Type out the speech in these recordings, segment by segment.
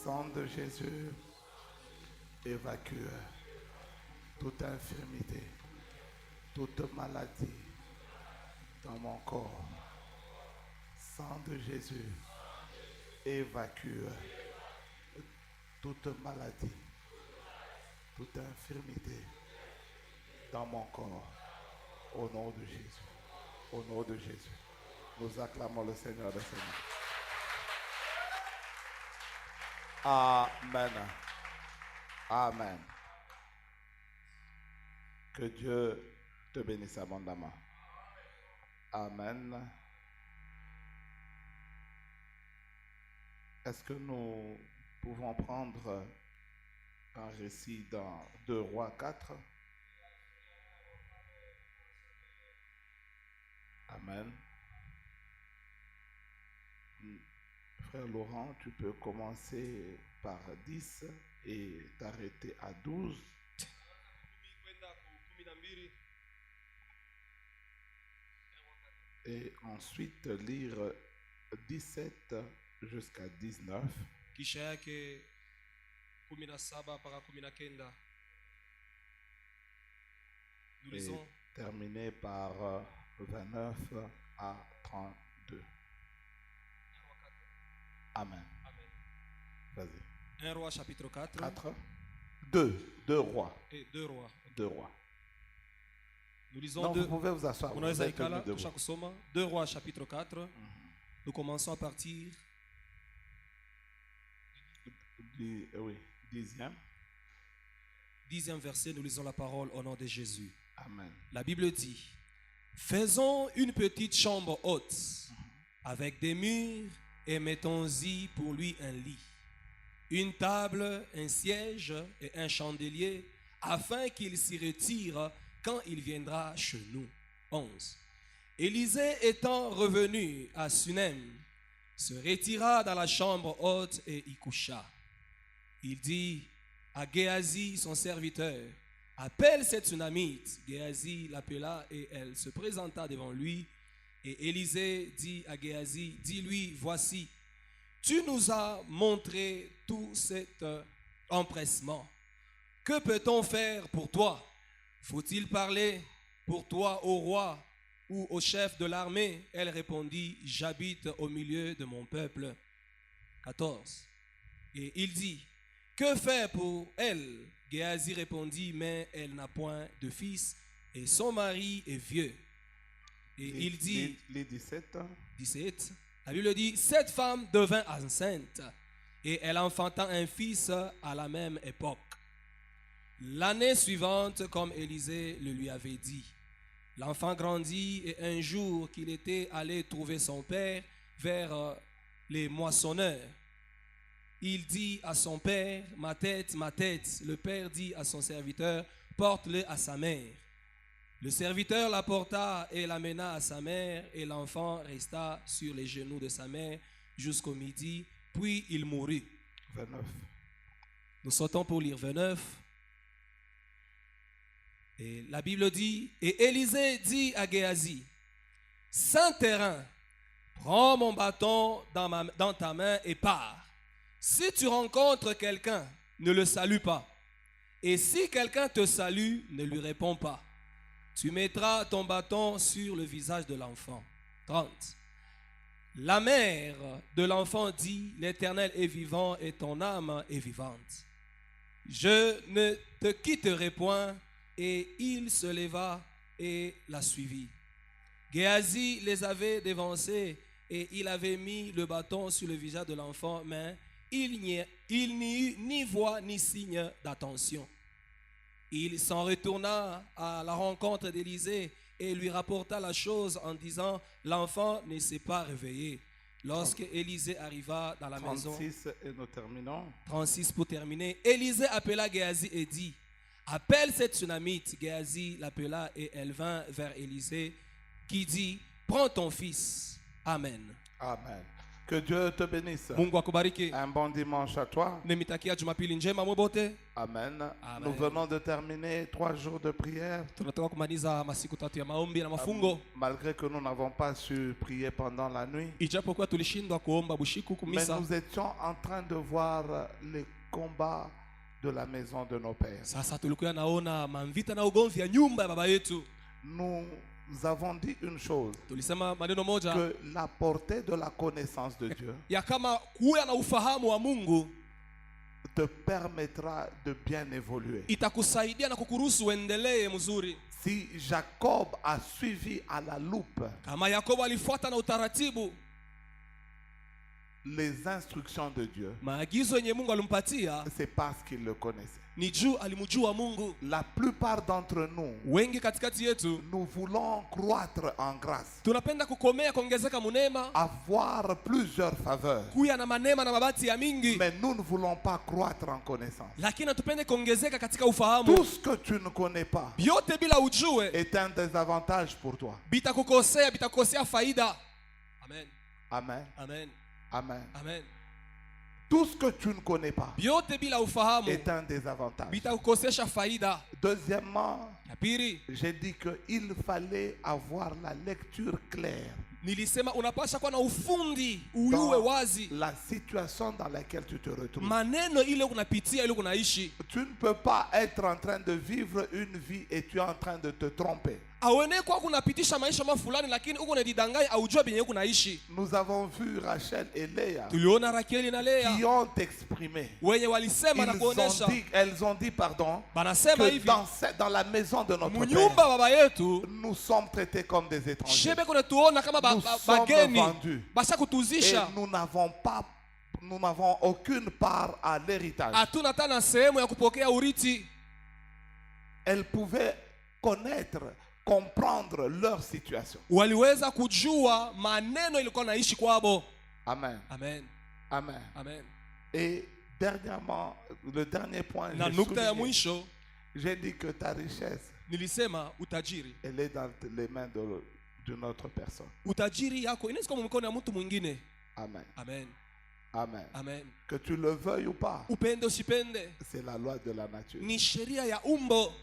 Sang de Jésus, évacue toute infirmité, toute maladie dans mon corps. Sang de Jésus, évacue toute maladie, toute infirmité dans mon corps. Au nom de Jésus. Au nom de Jésus. Nous acclamons le Seigneur des Seigneurs. Amen. Amen. Que Dieu te bénisse abondamment. Amen. Est-ce que nous pouvons prendre un récit dans 2 Rois 4? Amen. Frère Laurent, tu peux commencer par 10 et t'arrêter à 12. Et ensuite lire 17 jusqu'à 19. Kisha yake 17 mpaka 19. Nous Et lisons terminer par 29 à 32. Amen. Amen. Vas-y. 1 Roi chapitre 4 4. 2 rois. et 2 Rois. 2 rois. Nous lisons Non, 2. vous pouvez vous asseoir. Vous Unaweza êtes ikala debout. tusha kusoma 2 Rois chapitre 4. Nous commençons à partir Oui, 10e verset. Nous lisons la parole au nom de Jésus. Amen. La Bible dit: faisons une petite chambre haute avec des murs et mettons-y pour lui un lit, une table, un siège et un chandelier, afin qu'il s'y retire quand il viendra chez nous. 11. Élisée étant revenu à Sunem, se retira dans la chambre haute et y coucha. Il dit à Géasi, son serviteur: appelle cette Sunamite. Géasi l'appela et elle se présenta devant lui. Et Élisée dit à Géasi: dis-lui, voici, tu nous as montré tout cet empressement. Que peut-on faire pour toi? Faut-il parler pour toi au roi ou au chef de l'armée? Elle répondit: j'habite au milieu de mon peuple. 14. Et il dit: que faire pour elle? Géasi répondit: mais elle n'a point de fils et son mari est vieux. Et il dit, les 17. 17, la Bible dit: cette femme devint enceinte et elle enfanta un fils à la même époque. L'année suivante, comme Élisée le lui avait dit, l'enfant grandit et un jour qu'il était allé trouver son père vers les moissonneurs, il dit à son père: ma tête, ma tête. Le père dit à son serviteur: porte-le à sa mère. Le serviteur l'apporta et l'amena à sa mère, et l'enfant resta sur les genoux de sa mère jusqu'au midi, puis il mourut. 29. Nous sautons pour lire 29. Et la Bible dit: et Élisée dit à Géasi: saint terrain, prends mon bâton dans ta main et pars. Si tu rencontres quelqu'un, ne le salue pas. Et si quelqu'un te salue, ne lui réponds pas. Tu mettras ton bâton sur le visage de l'enfant. 30. La mère de l'enfant dit: l'Éternel est vivant et ton âme est vivante. Je ne te quitterai point. Et il se leva et la suivit. Géasi les avait devancés et il avait mis le bâton sur le visage de l'enfant, mais il n'y eut ni voix ni signe d'attention. Il s'en retourna à la rencontre d'Élisée et lui rapporta la chose en disant: l'enfant ne s'est pas réveillé. Lorsque Élisée arriva dans la 36 maison, et nous terminons. 36 pour terminer, Élisée appela Géasi et dit: appelle cette Sunamite. Géasi l'appela et elle vint vers Élisée qui dit: prends ton fils. Amen. Amen. Que Dieu te bénisse. Mungu akubariki. Un bon dimanche à toi. Nimitakia Jumapili njema mwobote. Amen. Amen. Nous venons de terminer 3 jours de prière. Tunatoka kumaliza masiku 3 ya maombi na mafungo. Malgré que nous n'avons pas su prier pendant la nuit. Ijapokuwa tulishindwa kuomba bushiku Mais kumisa. nous étions en train de voir les combats de la maison de nos pères. Sasa tulikuwa naona mavita na ugomvi ya nyumba ya baba yetu. Nous avons dit une chose. Tulisema maneno moja. Que la portée de la connaissance de Dieu Ya kama kuwa na ufahamu wa Mungu te permettra de bien évoluer. itakusaidia na kukuruhusu uendelee mzuri. Si Jacob a suivi à la loupe Kama Yakobo alifuata na utaratibu les instructions de Dieu, maagizo yenye Mungu alimpatia, c'est parce qu'il le connaissait. ni juu alimjua Mungu. La plupart d'entre nous, Wengi katikati yetu nous voulons croître en grâce, tunapenda kukomea kuongezeka munema, avoir plusieurs faveurs, kuya na manema na mabati ya mingi, mais nous ne voulons pas croître en connaissance. lakini hatupende kuongezeka katika ufahamu. Tout ce que tu ne connais pas Vyote bila ujue est un désavantage pour toi. bitakukosea faida. Amen. Amen. Amen. Amen. Amen. Tout ce que tu ne connais pas Vyote bila ufahamu est un désavantage. bitakukosesha faida. Deuxièmement, Ya pili, j'ai dit qu'il fallait avoir la lecture claire nilisema unapasha kuwa na ufundi uyue wazi dans la situation dans laquelle tu te retrouves. maneno ile unapitia ile unaishi. Tu ne peux pas être en train de vivre une vie et tu es en train de te tromper. Aone kwa kunapitisha maisha fulani lakini uko unajidanganya aujua benye kunaishi. Nous avons vu Rachel et Léa Tuliona Rakeli na Lea qui ont exprimé. wenye walisema na kuonesha, Elles ont dit pardon, banasema que hivi, dans la maison de notre munyumba Père, baba yetu nous sommes traités comme des étrangers. shebe kuna tuona kama Nous sommes bageni vendus. basha Et kutuzisha, nous n'avons aucune part à l'héritage. hatuna tena sehemu ya kupokea urithi. Elles pouvaient comprendre leur situation. Waliweza kujua maneno ilikuwa naishi kwabo. Amen. Amen. Amen. Amen. Et dernièrement, le dernier point, Na nukta ya mwisho j'ai dit que ta richesse, nilisema utajiri. elle est dans les mains d'une autre personne. Utajiri yako inaweza kuwa mkono ya mtu mwingine. Amen. Amen. Amen. Amen. Que tu le veuilles ou pas, Upende usipende c'est la loi de la nature. ni sheria ya umbo.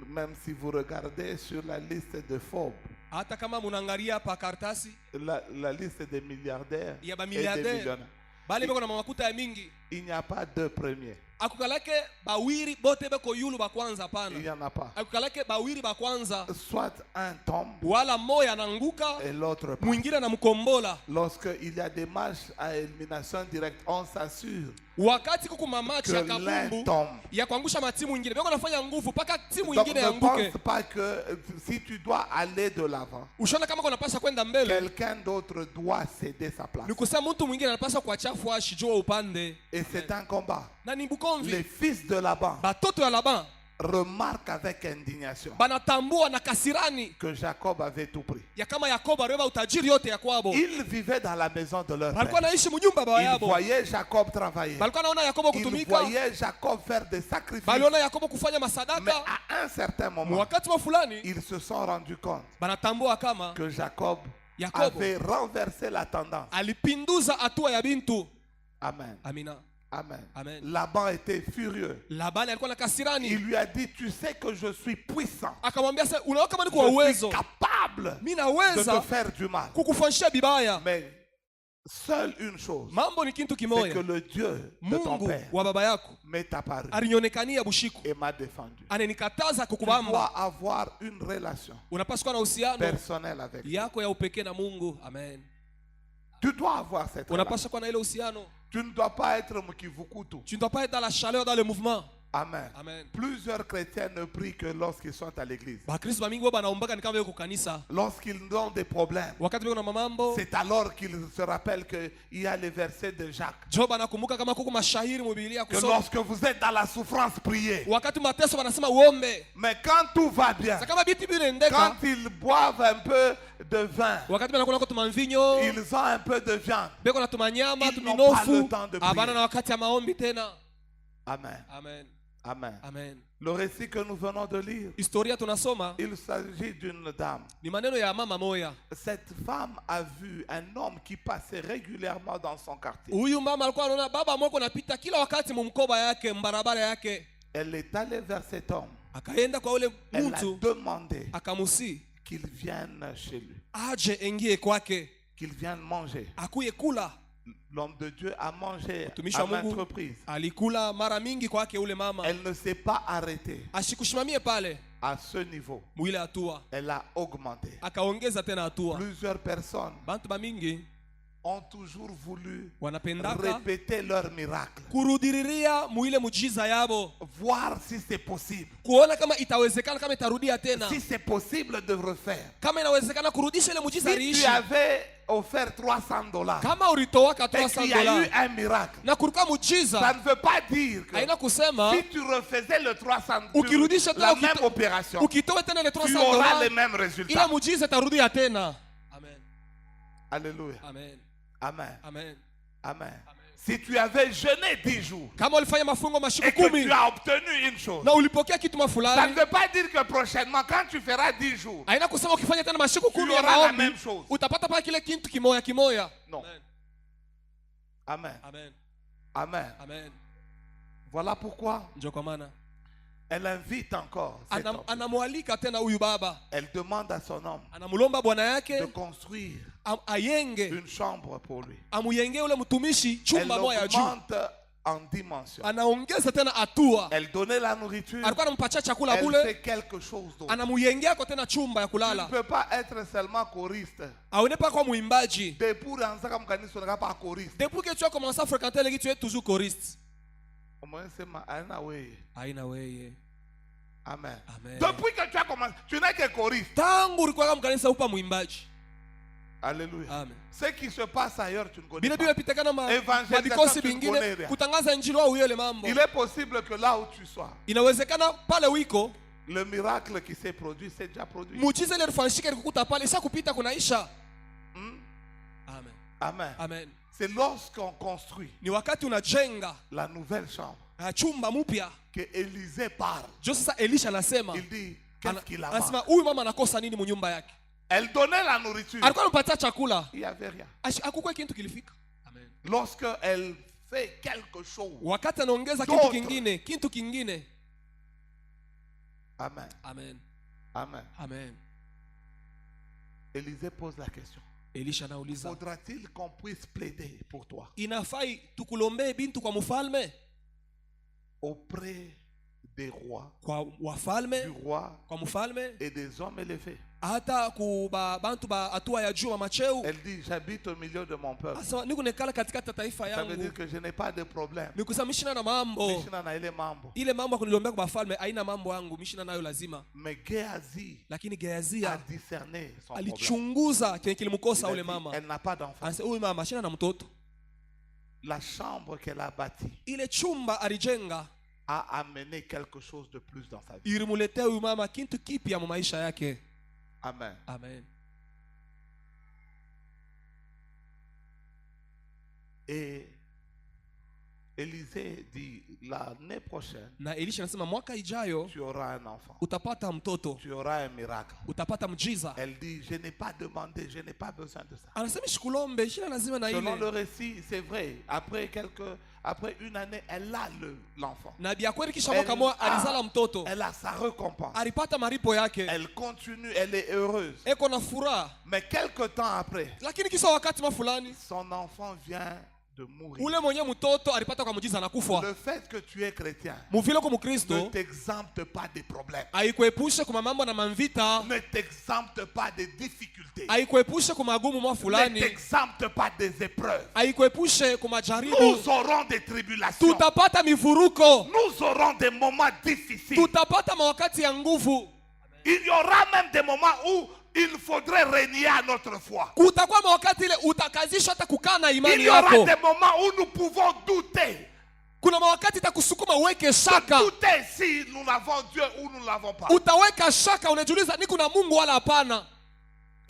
Même si vous regardez sur la liste de Forbes, Hata kama munaangalia pa kartasi la liste des milliardaires ya ba et des milliardaire millionnaires, bali beko na makuta ya mingi, il n'y a pas deux premiers. akukalake bawiri bote beko yulu ba kwanza. Il n'y Hapana, en a pas. akukalake bawiri ba kwanza, Soit un tombe wala moya ananguka et l'autre pas. mwingine anamkombola. Lorsqu'il y a des matchs à élimination directe, on s'assure Wakati kuku mamachi ya que l'un kabumbu tombe. ya kuangusha matimu ingine beko nafanya nguvu paka timu Donc ingine ne yanguke. pense pas que si tu dois aller de l'avant, Ushona kama kunapasha kwenda mbele, quelqu'un d'autre doit céder sa place. ni kusema mtu mwingine anapasha kuachafu ashijua upande. Et c'est un combat. Na ni Les bukomvi fils de Laban batoto ya Laban remarquent avec indignation banatambua na kasirani que Jacob avait tout pris. ya kama Yakobo aliweba utajiri yote ya kwabo. Ils vivaient dans la maison de leur Balikuwa père. naishi mnyumba baba Ils yabo. voyaient Jacob travailler. Balikuwa naona Yakobo Ils kutumika. voyaient Jacob faire des sacrifices. Baliona Yakobo kufanya Mais masadaka. à un certain moment, Wakati wa fulani ils se sont rendus compte banatambua kama que Jacob Yakobo avait renversé la tendance. alipinduza hatua ya bintu. Amen. Amina. Amen. Amen. Laban était furieux. Labani alikuwa na kasirani. Il lui a dit, tu sais que je suis puissant. Akamwambia sasa, unaona kama niko Je suis uwezo, capable mimi de te naweza faire du mal. kukufanyia bibaya. Mais seule une chose, Mambo ni kintu c'est kimoya. que le Dieu de ton Mungu père wa baba yako m'est apparu alinionekania bushiku, et m'a défendu. ananikataza Tu kukubamba. dois avoir une relation Unapaswa kuwa na uhusiano personnelle avec lui. yako ya upekee na Mungu. Amen. Tu dois avoir cette relation. Unapaswa kuwa na ile uhusiano. Tu ne dois pas être mkivukutu. Tu ne dois pas être dans la chaleur, dans le mouvement. Amen. Amen. Plusieurs chrétiens ne prient que lorsqu'ils sont à l'église. Bakristo bamingi wao banaombaka ni kama yuko kanisa. Lorsqu'ils ont des problèmes, Wakati biko na mamambo, c'est alors qu'ils se rappellent qu'il y a les versets de Jacques. jo banakumbuka kama kuko mashahiri mu Biblia Que kusoma. lorsque vous êtes dans la souffrance, priez. Wakati mateso wanasema uombe. Mais quand tout va bien, Sasa kama biti quand binaendeka, ils boivent un peu de vin, wakati banakula kwa tumanvinyo, ils ont un peu de viande. beko na tumanyama, Ils n'ont pas le tuminofu, temps de prier. abana na wakati ya maombi tena. Amen. Amen. Amen. Amen. Le récit que nous venons de lire, Historia tunasoma il s'agit d'une dame. ni maneno ya mama moya. Cette femme a vu un homme qui passait régulièrement dans son quartier. Huyu mama alikuwa anaona baba mwako anapita kila wakati mumkoba yake mbarabara yake. Elle est allée vers cet homme. Akaenda kwa ule Elle a mtu demandé akamusi qu'il vienne chez lui, aje engie kwake qu'il vienne manger. akuye kula. L'homme de Dieu a mangé Mtumishi à wa maintes Mungu reprises. alikula mara mingi kwake ule mama. Elle ne s'est pas arrêtée Ashikushimamie pale à ce niveau. mwile hatua, Elle a augmenté. akaongeza tena hatua. Plusieurs personnes Bantu bamingi ont toujours voulu wanapendaka répéter leur miracle, kurudiriria muile mujiza yabo, voir si c'est possible. kuona kama itawezekana, kama itarudia tena, Si c'est possible de refaire. kama inawezekana kurudisha ile mujiza Si tu riishi. avais offert $300 Kama ulitowaka et qu'il y a eu $300 un miracle, na kulikuwa ça mujiza, ne veut pas dire que haina kusema si tu refaisais le 300 ukirudisha la tena même opération, ukitoa tena ile tu auras les $300 mêmes ile résultats. mujiza itarudia tena. Amen. Alléluia. Amen. Amen. Amen. Amen. Si tu avais jeûné 10 jours Kama ulifanya mafungo mashiku et que 10 tu as obtenu une chose, na ulipokea kitu ça ne mafulani, veut pas dire que prochainement, quand tu feras 10 jours, haina kusema ukifanya tena mashiku 10 ya auras la maombi même chose. utapata pale kile kitu kimoya kimoya. Non. Amen. Amen. Amen. Amen. Voilà pourquoi Ndio kwa maana elle invite encore cet homme. anamwalika tena huyu baba, Elle demande à son homme anamlomba bwana de yake construire ayenge, une chambre pour lui. amuyenge ule mtumishi Elle chumba moja juu, augmente en dimension. anaongeza tena hatua. Elle donnait la nourriture. Alikuwa anampatia chakula Elle bule, fait quelque chose d'autre. anamuyengea kwa tena chumba ya Tu ne kulala. peux pas être seulement choriste. Aone pas kwa muimbaji. Depuis que mkanisa unaka pas choriste. Depuis que tu as commencé à fréquenter l'église, tu es toujours choriste. Moi sema aina wewe. Haina weye. Amen. Amen. Depuis que tu as commencé, tu n'es que choriste. Tangu ulikuwa kama mkanisa upa muimbaji. Alléluia. Amen. Ce qui se passe ailleurs, tu ne connais Bila pas. bila pitakana Evangelisation, madikosi tu ne bingine connais rien. kutangaza injili wao yele mambo. Il est possible que là où tu sois, Inawezekana pale wiko le miracle qui s'est produit, c'est déjà produit. muujiza ile ilifanyika ilikukuta pale isha kupita kunaisha. Hmm? Amen. Amen. Amen. C'est lorsqu'on construit Ni wakati unajenga la nouvelle chambre chumba mpya, que Élisée parle. jo sasa Elisha anasema, Il dit, qu'est-ce qu'il a anasema manque? huyu mama anakosa nini munyumba yake? Elle donnait la nourriture. Alikuwa anampatia chakula, Il n'y avait rien. hakukuwa kitu kilifika. Amen. Lorsque elle fait quelque chose. Wakati anaongeza D'autres. kitu kingine. Amen. Amen. Amen. Amen. Élisée pose la question. Elisha anauliza, Faudra-t-il qu'on puisse plaider pour toi inafai tukulombee bintu kwa mfalme, auprès des rois, kwa du wafalme, roi kwa mfalme, et des hommes élevés? hata kuba bantu ba hatua ya juu wa macheu? Elle dit, j'habite au milieu de mon peuple. Asema niko nekala katikati ya taifa Ça veut dire yangu, que je n'ai pas de problème. nikusema mishina na mambo Mishina na ile mambo. ile mambo ya kunilombea kwa bafalme haina mambo yangu, mishina nayo lazima. Mais Géasi Lakini a Geazia discerné son problème. alichunguza kile kilimkosa Il a ule dit, mama, elle n'a pas d'enfant. anasema huyu mama shina na mtoto. La chambre qu'elle a bâtie Ile chumba alijenga a amené quelque chose de plus dans sa vie. ilimuletea huyu mama kitu kipya mu maisha yake. Amen. Amen. Et Élisée dit, l'année prochaine, Na Elisha anasema mwaka ijayo tu auras un enfant. utapata mtoto, Tu auras un miracle. utapata mjiza. Elle dit, je n'ai pas demandé, je n'ai pas besoin de ça. Anasema shikulombe shina lazima na Selon le ile récit, c'est vrai. Après une année, elle a l'enfant. na bia kweli, kisha mwaka moja alizala mtoto, Elle a sa récompense. alipata maripo yake, Elle continue, elle est heureuse. eko na furaha. Mais quelque temps après, Lakini kisha wakati mafulani son enfant vient de mourir. ule mwenye mtoto alipata kwa mjiza na kufa. Le fait que tu es chrétien Muvile kwa ne Mkristo t'exempte pas des problèmes. haikuepushe kwa mambo na manvita, Ne t'exempte pas des difficultés. haikuepushe kwa magumu mwa Ne fulani, t'exempte pas des épreuves. haikuepushe kwa majaribu. Nous aurons des tribulations. Tutapata mivuruko, Nous aurons des moments difficiles. tutapata mawakati ya nguvu. Il y aura même des moments où il faudrait renier à notre foi. Kutakuwa mawakati ile utakazishwa hata kukaa na Il imani y aura yako. des moments où nous pouvons douter. Kuna mawakati itakusukuma uweke shaka, Douter si nous avons Dieu ou nous ne l'avons pas. utaweka shaka, unajiuliza niko na Mungu wala hapana.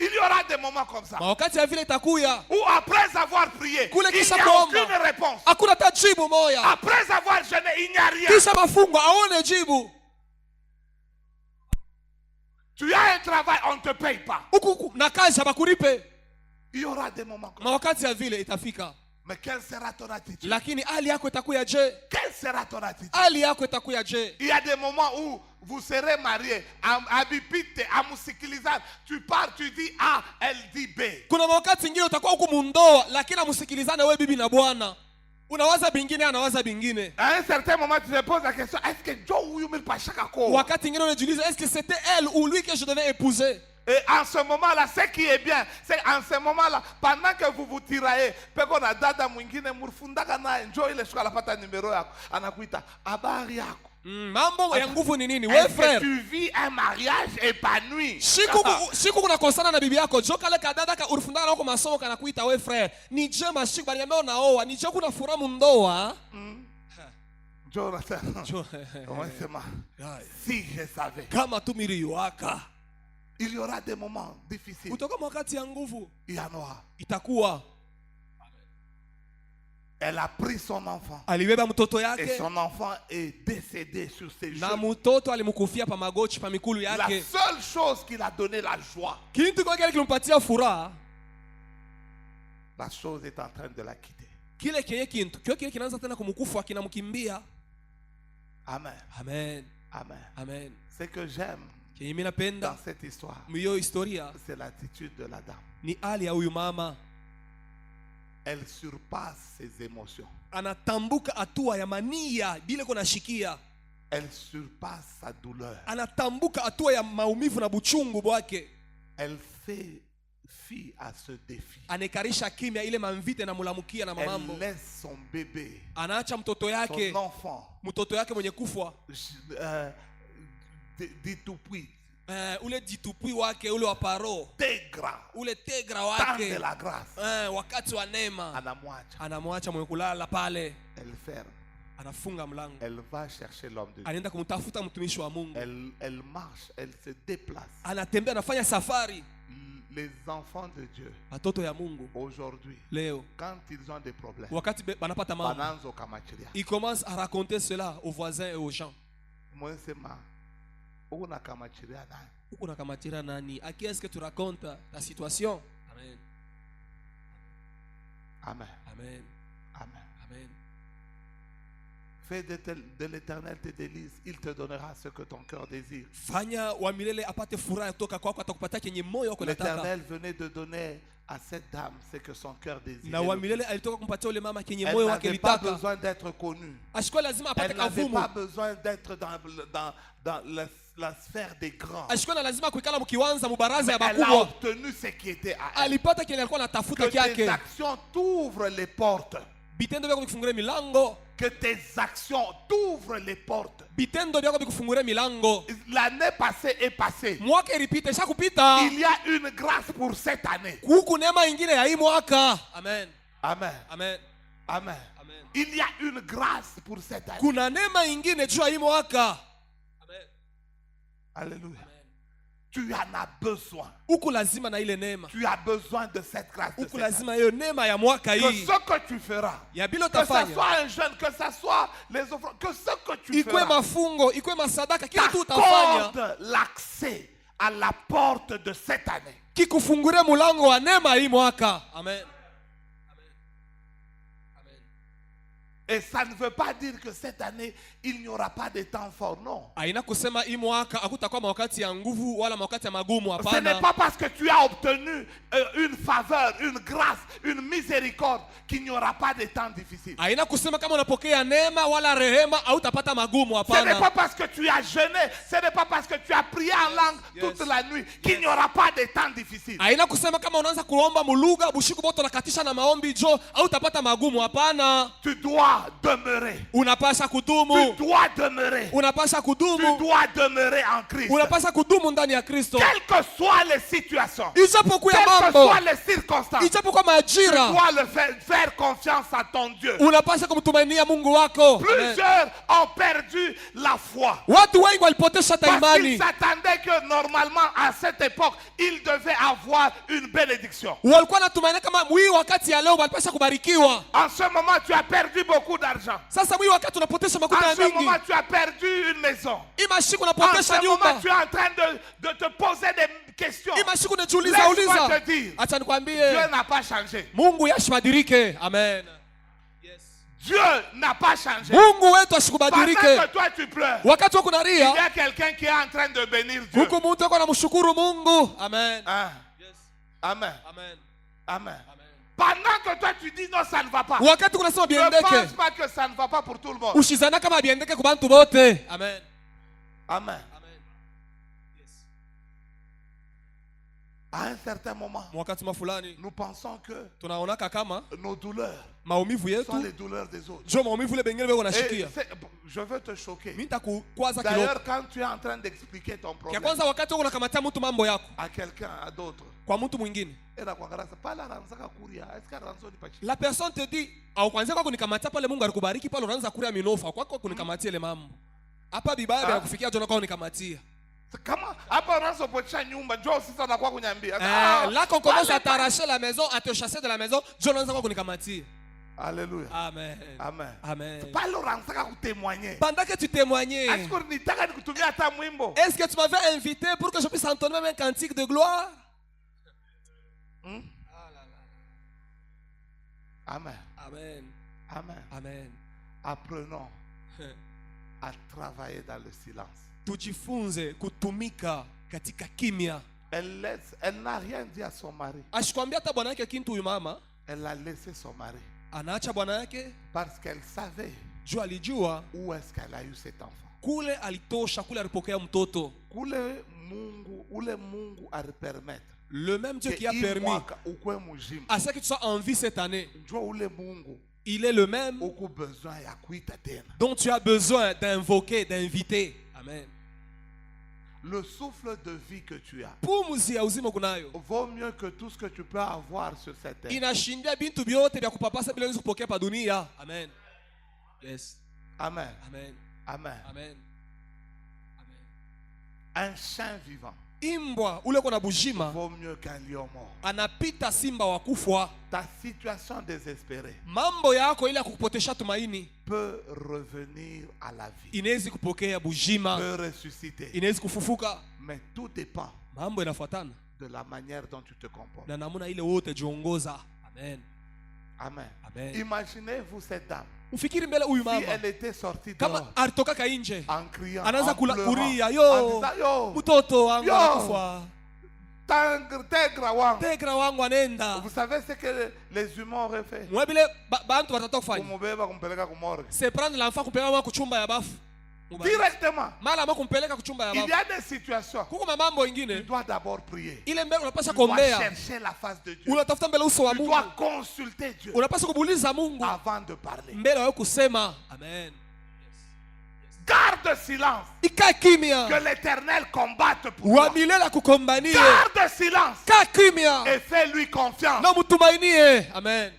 Il y aura des moments comme ça. Wakati ya vile itakuya. Où après avoir prié, Kule il n'y kisha a kuomba. aucune réponse. Hakuna hata jibu moja. Après avoir jeûné, il n'y a rien. Kisha mafungo aone jibu. Tu as un travail, on ne te paye pas. Huku na kazi habakulipe. Il y aura des moments comme ça. Wakati ya vile itafika. Mais quelle sera ton attitude? Lakini hali yako itakuya je? Quelle sera ton attitude? Hali yako itakuya je? Il y a des moments où vous serez mariés, abipite, amusikilizana. Tu pars, tu dis A, elle dit B. Kuna wakati ingine utakuwa huku mundoa lakini amusikilizane wewe bibi na bwana. Unawaza bingine anawaza bingine. À un certain moment, tu te poses la question, est-ce que Joe ou Yumil Pachaka ko? Wakati ingine unajiuliza est-ce que c'était elle ou lui que je devais épouser? Et en ce moment-là, ce qui est bien, c'est en ce moment-là, pendant que vous vous tiraillez, pekona dada mwingine murfundaka na enjoy ile shukala pata numero yako, anakuita habari yako. Mambo ya nguvu ni nini? Est-ce Wewe frère, que tu vis un mariage épanoui? siku unakosana na bibi yako, jo kale kadada ka urifundana nako masomo kana kuita wewe frère. Ni je mashiku bali ambao unaoa, ni je kuna furaha mundoa? Jonathan, comment c'est ma? Si je savais. Kama tu miliwaka. Il y aura des moments difficiles. Kutoka wakati ya nguvu. Il y en aura. Itakuwa. Elle a pris son enfant. Alibeba mtoto Et yake. son enfant est décédé sur ses Na genoux. mtoto alimkufia pa magochi pa mikulu La yake. seule chose qui l'a donné la joie, Kitu kwa kile kilimpatia furaha, la chose est en train de la quitter. kile kintu kile kinaanza tena kumkufa kinamkimbia. Amen. Amen. Amen. Amen. Ce que j'aime Kenye mimi napenda dans cette histoire, mio historia c'est l'attitude de la dame. ni hali ya huyu mama. Elle surpasse ses émotions. Anatambuka hatua ya mania bila kunashikia. Elle surpasse sa douleur. Anatambuka hatua ya maumivu na buchungu bwake. Elle fait fi à ce défi. Anekarisha kimya ile mamvite na mulamukia na mamambo. Elle laisse son bébé, Anaacha mtoto yake, son enfant, mtoto yake mwenye kufa. ditupui, Ule ditupui wake ule wa paro. tegra, Ule tegra temps wake. de la grâce. Wakati wa neema. Anamwacha. Anamwacha mwenye kulala pale. Elle ferme. Anafunga mlango. Elle va chercher l'homme de Dieu. Anaenda kumtafuta mtumishi wa Mungu. Elle marche, elle se déplace. Anatembea, anafanya safari. Les enfants de Dieu, Watoto ya Mungu aujourd'hui, leo quand ils ont des problèmes, wakati banapata mambo, bananzo kamachiria. ils commencent à raconter cela aux voisins et aux gens. Moi c'est ma una kamachiria nani? Uko nakamatira nani? À qui est-ce que tu racontes ta situation? Amen. Amen. Amen. Amen. Amen. Fais de l'Éternel tes délices, il te donnera ce que ton cœur désire. Fanya wa milele apate furaha kutoka kwako, atakupatia kenye moyo wako unataka. L'Éternel venait de donner à cette dame ce que son cœur désirait. Na wa milele alitoka kumpatia ule mama kenye Elle moyo wake n'avait pas litaka. besoin d'être connue. Ashikuwa lazima apate Elle n'avait kavumu. pas besoin d'être dans la sphère des grands. Ashikuwa na lazima kuikala mkiwanza mubaraza ya Elle a bakubwa. obtenu ce qui était à elle. Alipata kenye alikuwa anatafuta Que tes kyake. actions t'ouvrent les portes. Bitendo vyako bikufungulie milango. Que tes actions t'ouvrent les portes. Bitendo vyako bikufungulie milango. L'année passée est passée. Mwaka ilipita, isha kupita. Il y a une grâce pour cette année. Kuku neema ingine ya hii mwaka. Amen. Amen. Amen. Amen. Amen. Il y a une grâce pour cette année. Kuna neema ingine juu ya hii mwaka. Amen. Alléluia. Tu en as besoin. Uku lazima na ile neema. Tu as besoin de cette grâce. Uku lazima hiyo neema ya mwaka Que hii. ce que tu feras, Ya bila que ce utafanya. soit un jeûne, que ce soit les offrandes, que ce que tu Ikwe feras, mafungo, ikwe masadaka, kila tu utafanya. t'accorde l'accès à la porte de cette année. Kikufungulie mulango wa neema hii mwaka. Amen. Et ça ne veut pas dire que cette année, il n'y aura pas de temps fort, non. Haina kusema hii mwaka hakutakuwa wakati ya nguvu wala wakati ya magumu, Ce hapana. n'est pas parce que tu as obtenu une faveur, une grâce, une miséricorde qu'il n'y aura pas de temps difficiles. Haina kusema kama unapokea neema wala rehema hautapata magumu, Ce n'est hapana. pas parce que tu as jeûné, ce n'est pas parce que tu as prié en langue toute la nuit qu'il n'y aura pas de temps difficiles. Haina kusema kama unaanza kuomba muluga bushiku boto nakatisha na maombi jo hautapata magumu, hapana. Tu dois dois demeurer. unapasha Tu kudumu, dois demeurer. unapasha Tu kudumu, dois demeurer en Christ. unapasha kudumu ndani ya Kristo, Quelles que soient les situations, ijapokuwa quelles que mambo, soient les circonstances, ijapokuwa tu majira, dois faire confiance à ton Dieu. unapasha kumtumainia Mungu wako. Amen. Plusieurs ont perdu la foi. Watu wengi walipotesha hata Parce qu'ils imani, s'attendaient que normalement à cette époque, ils devaient avoir une bénédiction. walikuwa natumainia kama mwii wakati ya leo walipasha kubarikiwa. En ce moment, tu as perdu beaucoup d'argent. Sasa mwii wakati unapotesha makuta En ya ce mingi, moment, tu as perdu une maison. hii mashiku En unapotesha ce moment, nyumba, tu es en train de te poser des questions. hii mashiku unajiuliza Laisse-moi uliza. te dire, Acha Dieu nikwambie, n'a pas changé. Mungu yashibadilike. Amen. Dieu n'a pas changé. Mungu wetu Pendant ashikubadilike. que toi tu pleures, Wakati wako il y nalia, a quelqu'un qui est en train de bénir Dieu. huku mtu wako anamshukuru Mungu. Amen. Hein? Amen. Amen. Amen. Amen. Pendant que toi tu dis non, ça ne va pas. Wakati kunasema Ne pense biendeke, pas que ça ne va pas pour tout le monde. ushizana kama biendeke kwa bantu bote. Amen. Amen. Amen. Yes. À un certain moment, Wakati mafulani nous pensons que tunaonaka kama nos douleurs maumivu sont yetu les douleurs des autres. jo maumivu ile bengine beko Et nashikia. je veux te choquer. Mimi nitakukwaza kidogo. D'ailleurs, quand tu es en train d'expliquer ton Ya problème kwanza wakati wako unakamatia mtu mambo yako à quelqu'un, à d'autres, kwa mtu mwingine, la personne te dit au kwanza kwa kunikamatia pale Mungu alikubariki pale unaanza kuria minofa kwako kunikamatia ile mambo. Hapa Biblia ya kufikia jona kwa unikamatia. kama hapa unaanza kupotea nyumba, njoo sasa nakuwa kunyambia. Là qu'on commence à t'arracher la maison, à te chasser de la maison, Dieu unaanza kwa kunikamatia. Alléluia. Amen. Amen. Amen. Pale unaanza kutémoigner. Pendant que tu témoignais, Est-ce que nitaka nikutumia hata mwimbo? est-ce que tu m'avais invité pour que je puisse entonner même un cantique de gloire? Hmm? Amen. Amen. Amen. Amen. Apprenons à travailler dans le silence. Tujifunze kutumika katika kimya. Elle n'a rien dit à son mari. Ashikwambia hata bwana yake kintu huyu mama, Elle a laissé son mari anaacha bwana yake parce qu'elle savait juu alijua où est-ce qu'elle a eu cet enfant. kule alitosha, kule alipokea mtoto. Ule Mungu alipermettre. Le même Dieu qui a permis ukwe mujima. à ce que tu sois en vie cette année, Njoo ule Mungu il est le même uko besoin ya kuita tena. dont tu as besoin d'invoquer, d'inviter. Amen. Le souffle de vie que tu as Pumzi ya uzima kunayo vaut mieux que tout ce que tu peux avoir sur cette terre. inashindia bintu vyote vya kupapasa bila kupokea pa dunia. Amen. Yes. Amen. Amen. Amen. Amen. Un chien vivant Imbwa ule kuna bujima vaut mieux qu'un lion mort. anapita simba wa kufwa. Ta situation désespérée Mambo yako ile ya kukupotesha tumaini peut revenir à la vie, inawezi kupokea bujima, peut ressusciter. inawezi kufufuka. Mais tout dépend Mambo inafuatana de la manière dont tu te comportes. na namna ile wote jiongoza. Amen. Amen. Amen. Imaginez-vous cette dame. Ufikiri mbele huyu Si mama elle était sortie kama dehors alitoka nje en criant, anaanza en pleurant, kulia, en yo disant, yo, mtoto wangu Yo. anakufa, Tegra wangu. tegra wangu anaenda. Vous savez ce que les humains auraient fait? Mwe bile bantu watatoka kufanya Kumubeba kumpeleka kumorgue. c'est prendre l'enfant kumpeleka mwa kuchumba ya bafu Directement. mala mwa kumpeleka kuchumba ya Il y bafu. a des situations. Kuko mambo Tu ingine dois d'abord prier. ile mbele unapasha Tu dois kuombea, chercher la face de Dieu. unatafuta mbele uso wa Tu Mungu, dois consulter Dieu unapasha kumuuliza Mungu avant de parler. mbele ya kusema. Amen. Garde silence. Ika kimya, Que l'Éternel combatte pour wa toi. milele akukombanie. Garde silence Ka kimya et fais-lui confiance. na mutumainie. Amen.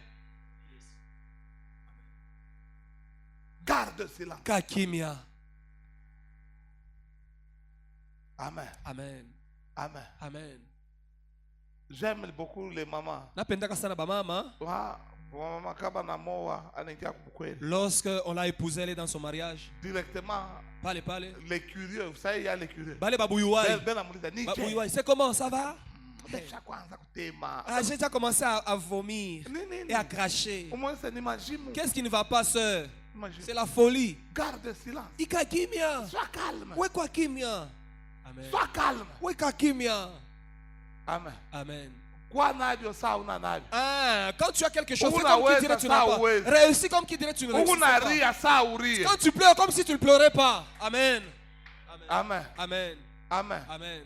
Garde silence. Ka kimya. Amen. Amen. Amen. Amen. J'aime beaucoup les mamans. Napendaka sana bamama Mama kaba na moa anaingia kukweli. lorsque on l'a épousée, elle est dans son mariage. Directement Pale les curieux, vous savez il y a les curieux. bale babuyuwai, Ben amuliza ni babuyuwai, c'est comment ça va? Desha kwanza kutema. Ah, j'ai déjà commencé à vomir Nini? et à cracher. Au moins c'est n'imagimu. Qu'est-ce qui ne va pas, sœur? Imagine. C'est la folie. Garde silence. Ika kimya. Sois calme. Wekwa kimya. Amen. Sois calme. Weka kimya. Amen. Amen. Kwa navyo saa una navyo. Ah, quand tu as quelque chose, fais Una comme qui dirait weza, tu n'as saa pas. uwezi. Réussis comme qui dirait tu ne réussis Una pas. ria saa urie. Quand tu pleures, comme si tu ne pleurais pas. Amen. Amen. Amen. Amen. Amen.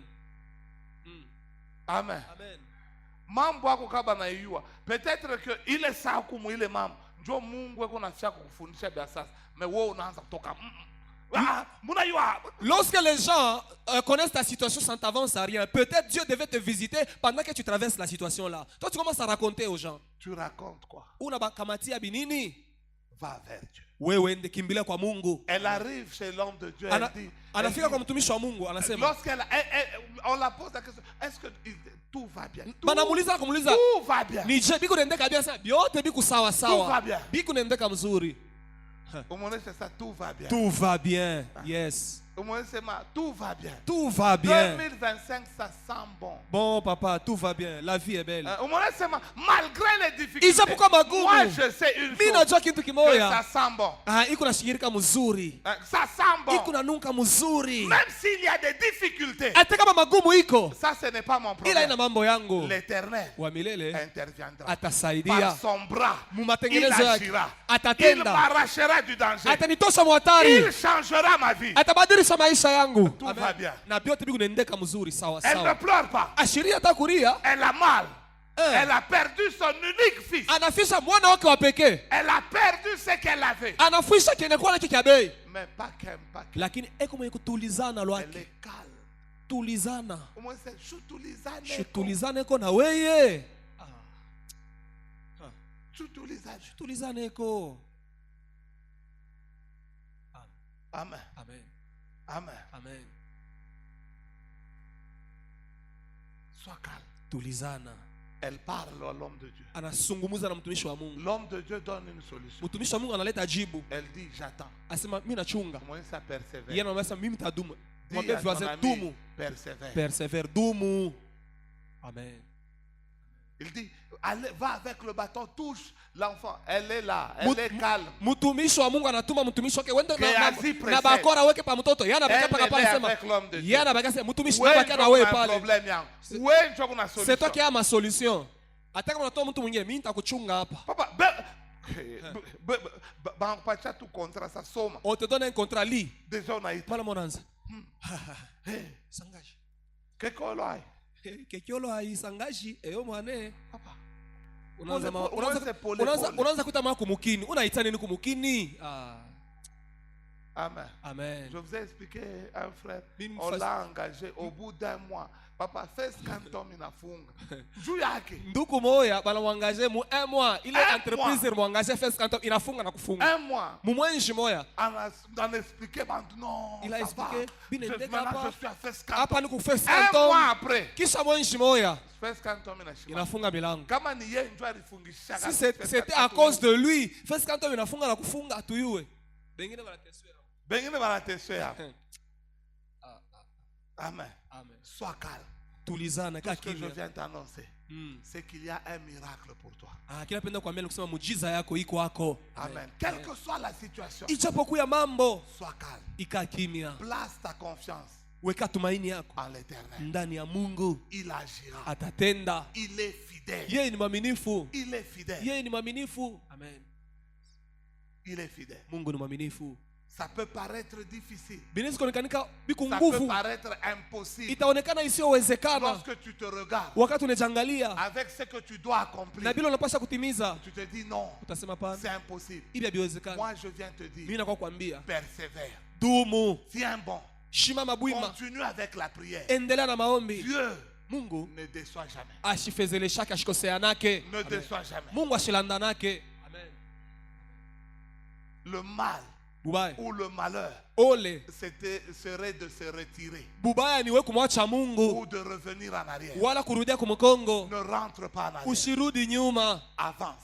Amen. Amen. Mambo yako kaba na yua. Peut-être que ile saa kumu ile mambo. njo Mungu eko nafia kukufundisha bia sasa. Mais wewe unaanza kutoka. Munayua. Lorsque les gens connaissent ta situation sans t'avancer à rien, peut-être Dieu devait te visiter pendant que tu traverses la situation là. Toi tu commences à raconter aux gens. Tu racontes quoi? Una bakamatia binini? Va vers Dieu. Wewe ende kimbilia kwa Mungu. Elle arrive chez l'homme de Dieu, elle dit. Anafika kwa mtumishi wa Mungu anasema. On la pose la question, est-ce que tout va bien? Banamuuliza kumuuliza. Tout va bien. Ni je biko nendeka bien sana. Byote biko sawa sawa. Tout va bien. Biko nendeka mzuri. Au moins c'est ça, tout va bien. Tout va bien. Yes. Au moins c'est tout va bien. Tout va bien. 2025 ça sent bon. Bon papa, tout va bien. La vie est belle. Au moins c'est malgré les difficultés. Isa pourquoi magumu? Moi je sais une chose. Mimi najua kitu Que kimoja. ça sent bon. Iko na shirika mzuri. Ça sent bon. Iko na nunka mzuri. Même s'il y a des difficultés. Hata kama magumu iko. Ça ce n'est pas mon Ila problème. ina mambo yangu. L'Éternel Wa milele interviendra. atasaidia. Par son bras. Mu Il matengenezo yake. agira. Il Atatenda. m'arrachera du danger. Atanitosha mwatari. Il changera ma vie. Atabadilisha maisha yangu. Tout va bien. Na byote biko nendeka mzuri sawa Elle ne sawa. pleure pas. Ashiria takuria. Elle a mal. Elle a perdu son unique fils. Anafisha mwana wake wa pekee. Elle a perdu ce qu'elle avait. Anafisha kinakuwa nacho cha bei. Mais pas qu'elle. Lakini eko mwenye kutulizana Elle lwake. est calme. Tulizana. Au moins c'est chutulizane. Shutulizane ko na weye. Chutulizane. Tulizane ko. Amen. Amen. Amen. Amen. Sois calme. Tulizana. Elle parle à l'homme de Dieu. Anasungumuza na mtumishi wa Mungu. L'homme de Dieu donne une solution. Mtumishi wa Mungu analeta jibu. Elle dit j'attends. Asema mimi nachunga. Comment ça persévère? Yeye anasema mimi tadumu. Dis Mwambie à ton voisin ami, dumu. persévère. Persevère dumu. Amen. Il dit allez, va avec le bâton, touche l'enfant. Elle est là, elle est calme. Mtumishi wa Mungu anatuma mtumishi wake wende Gehazi na précède. bakora weke pa mtoto. Yeye anabaki Elle paka est pale sema. avec l'homme de Dieu. Yeye anabaki sema mtumishi Ouais, anabaki na wewe un pale. problème yangu. Ouais, njoo kuna C'est solution. toi qui as ma solution. Hata kama unatoa mtu mwingine mimi nitakuchunga hapa. Papa, bampatia tu contrat ça soma. On te donne un contrat li. Déjà on a été. Mala monanza. Hey, Sangaji. keko loai. Kekiolo haisangaji eyo mwane. Papa. Unaanza kuita mama kumukini. Unaita nini kumukini? Amen. Amen. Je vous ai expliqué un frère. Mimi On l'a engagé au bout d'un mois. Papa, first canton inafunga. Juu yake. Nduku moya banamwangaje mu 1 mois. Ile Un entreprise mwangaje first canton inafunga na kufunga. 1 mois. Mu mwenji moya. On a expliqué, non. Il a expliqué. Maintenant, je suis à first Hapa canton. ni ku first 1 canton. mois après. Kisha mwenji moya First canton inashima. inafunga milango. Kama ni yeye ndio alifungisha. Si c'était à cause de lui, first canton inafunga na kufunga atuyue. Bengine wanateswa. Bengine banateswa. Amen. Amen. Sois calme. Tulizana Tout ce que je kakimya. viens t'annoncer, c'est qu'il y a un miracle pour toi. Kila penda kuambia ni kusema muujiza yako iko hako. Amen. Quelle que soit la situation, Ijapokuwa mambo sois calme. ikaa kimya. Place ta confiance Weka tumaini yako en l'Éternel. ndani ya Mungu. Il agira. Atatenda. Il est fidèle. Yeye ni mwaminifu. Il est fidèle. Yeye ni mwaminifu. Amen. Il est fidèle. Mungu ni mwaminifu. Ça peut paraître difficile. Binaweza kuonekanika biko Ça peut nguvu. paraître impossible. Itaonekana isiyowezekana Lorsque tu te regardes wakati unajangalia avec ce que tu dois accomplir, na bila unapaswa kutimiza. tu te dis non, Utasema pana. c'est impossible. Ili habiwezekana. Moi, je viens te Mimi dire, nakuwa kuambia persévère. dumu. Tiens bon. Shimama bwima. Continue avec la prière. Endelea na maombi. Dieu Mungu ne déçoit jamais. ashifezeleshake ashikoseanake. Ne déçoit jamais. Mungu ashilandanake. Amen. Le mal Bubaya. ou le malheur Ole. serait de se retirer Bubaya ni wewe kumwacha Mungu ou de revenir en arrière. wala kurudia kumkongo. Ne rentre pas en arrière. Usirudi nyuma. Avance.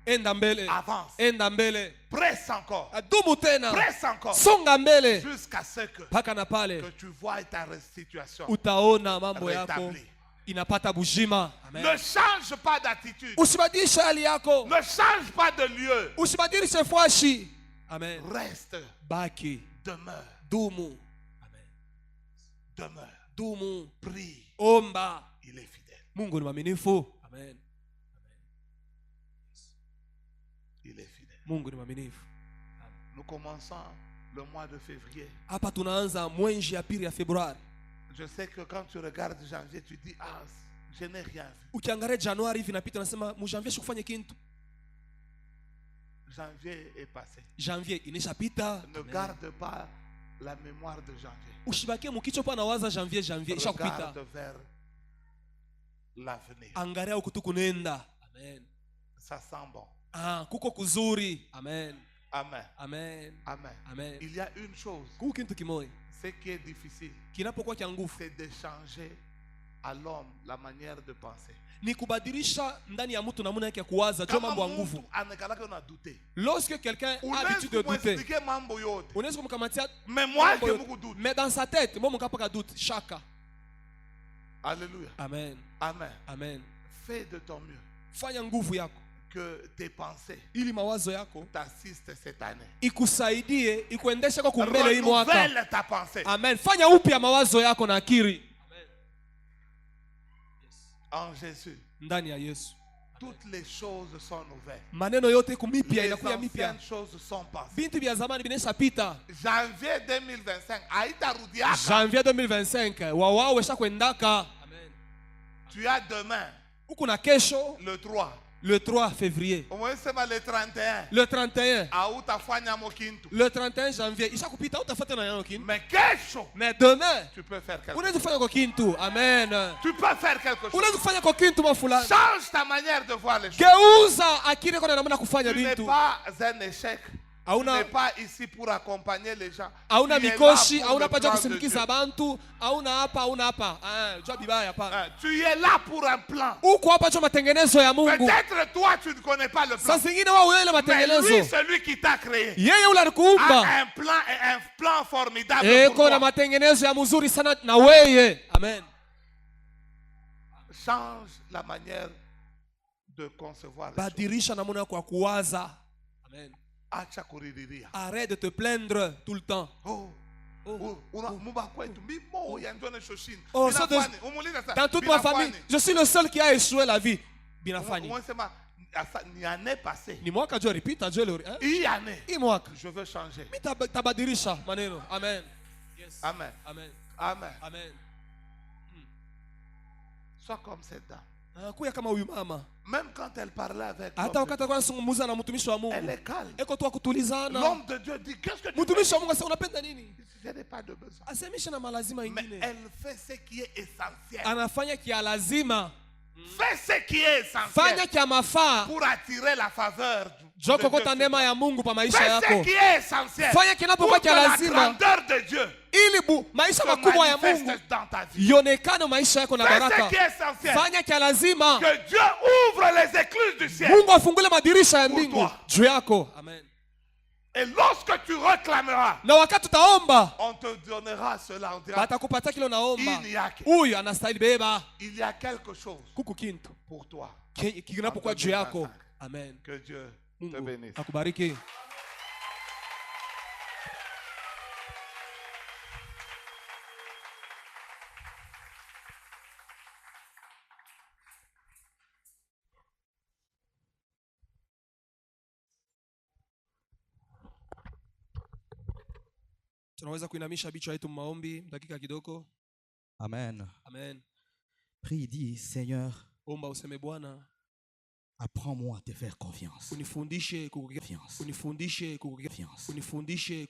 Enda mbele. Avance. Enda mbele. Presse encore. Adumu tena. Presse encore. Songa mbele. Jusqu'à ce que Paka na pale tu vois ta situation utaona mambo yako rétablie. inapata bujima. Amen. Ne change pas d'attitude. Usibadilishe hali yako. Ne change pas de lieu. Usibadilishe fwashi. Amen. Reste. Baki. Demeure. Dumu. Amen. Demeure. Dumu. Prie. Omba. Il est fidèle. Mungu ni mwaminifu. Amen. Il est fidèle. Mungu ni mwaminifu. Nous commençons le mois de février. Hapa tunaanza mwenji ya pili ya Februari. Je sais que quand tu regardes janvier, tu dis, ah, je n'ai rien vu. Ukiangalia Januari hivi napita nasema mu janvier sikufanya kitu. Janvier est passé. Janvier inishapita. Ne garde pas la mémoire de janvier. Ushibakie mukicho pa nawaza janvier ishakupita. Regarde vers l'avenir. Angalia ukutu kunenda. Amen. Ça sent bon. Kuko kuzuri. Amen. Amen. Amen. Amen. Amen. Il y a une chose. Kuko kintu kimoja. Ce qui est difficile, Kinapokuwa kia nguvu c'est de changer à l'homme la manière de penser. ni kubadilisha ndani ya mtu namna yake ya kuwaza juu mambo ya nguvu. Lorsque quelqu'un a l'habitude de douter, unaweza kumkamatia mambo yote. Mais dans sa tête, moi mon kapaka doute chaka. Alléluia. Amen. Amen. Amen. Fais de ton mieux. Fanya nguvu yako. Que tes pensées ili mawazo yako t'assistent cette année. Ikusaidie, ikuendeshe kwa kumbele hii mwaka. Renouvelle ta pensée. Amen. Fanya upya mawazo yako na akili. Amen. En Jésus. Ndani ya Yesu. Toutes les choses sont nouvelles. Maneno yote kumipya inakuwa mipya. Les choses sont passées. Bintu vya zamani vineshapita. Janvier 2025 haitarudiaka. Janvier 2025 wao weshakwendaka. Amen. Tu as demain. Uko na kesho le 3. Le 3 février. Le 31. Le 31. Le 31 janvier. Mais kesho. Mais demain. Tu peux faire quelque chose. Amen. Tu peux faire quelque chose. Change ta manière de voir les choses. Tu n'es pas un échec. Tu n'es pas ici pour accompagner les gens. Hauna mikoshi, hauna paja kusindikiza abantu, hauna hapa. Tu es là pour un plan. Uko hapa cho matengenezo ya Mungu. Peut-être toi tu ne connais pas le plan. Sasa zingine wewe uelewe matengenezo. Mais lui, celui qui t'a créé. Yeye ule alikuumba. A un plan formidable pour toi. Na matengenezo ya mzuri sana na wewe. Amen. Change la manière de concevoir. Badilisha namna kwa kuwaza. Amen. Arrête de te plaindre tout le temps. Dans toute ma famille, je suis le seul qui a échoué la vie. Binafani. Ni mwaka jo repeat je veux changer. Tabadilisha maneno. Amen. Yes. Amen. Amen. Amen. Amen. Sois comme cette dame. Kuya kama huyu mama. Même quand elle parlait avec hata wakati alikuwa anazungumza na mtumishi wa Mungu, elle est calme. Eko tu kutulizana. L'homme de Dieu dit qu'est-ce que tu mtumishi wa Mungu asema unapenda nini? Je n'ai pas de besoin. Asemisha na malazima ingine. Mais elle fait ce qui est essentiel. Anafanya kia lazima. Fais ce qui est essentiel. Fanya kia mafaa. Pour attirer la faveur. Joko kota neema ya Mungu pa maisha yako. Fais ce qui est essentiel. Fanya kinapokuwa kia lazima. Pour que la grandeur de Dieu. Ili maisha makubwa ya Mungu ionekane maisha yako na baraka. Fanya kia lazima. Que Dieu ouvre les écluses du ciel. Mungu afungule madirisha ya mbingu juu yako. Amen. Et lorsque tu réclameras, na wakati utaomba, on te donnera cela. On dira, batakupatia kile unaomba. Huyu anastahili beba. Il y a quelque chose kuku kintu pour toi. Kinapokuwa juu yako. Amen. Que Dieu Mungu te bénisse. Akubariki. Tunaweza kuinamisha vichwa yetu maombi dakika kidogo. Amen. Amen. Prie, dis, Seigneur, omba useme Bwana, apprends-moi à te faire confiance. Unifundishe kukupa confiance. Unifundishe kukupa confiance. Unifundishe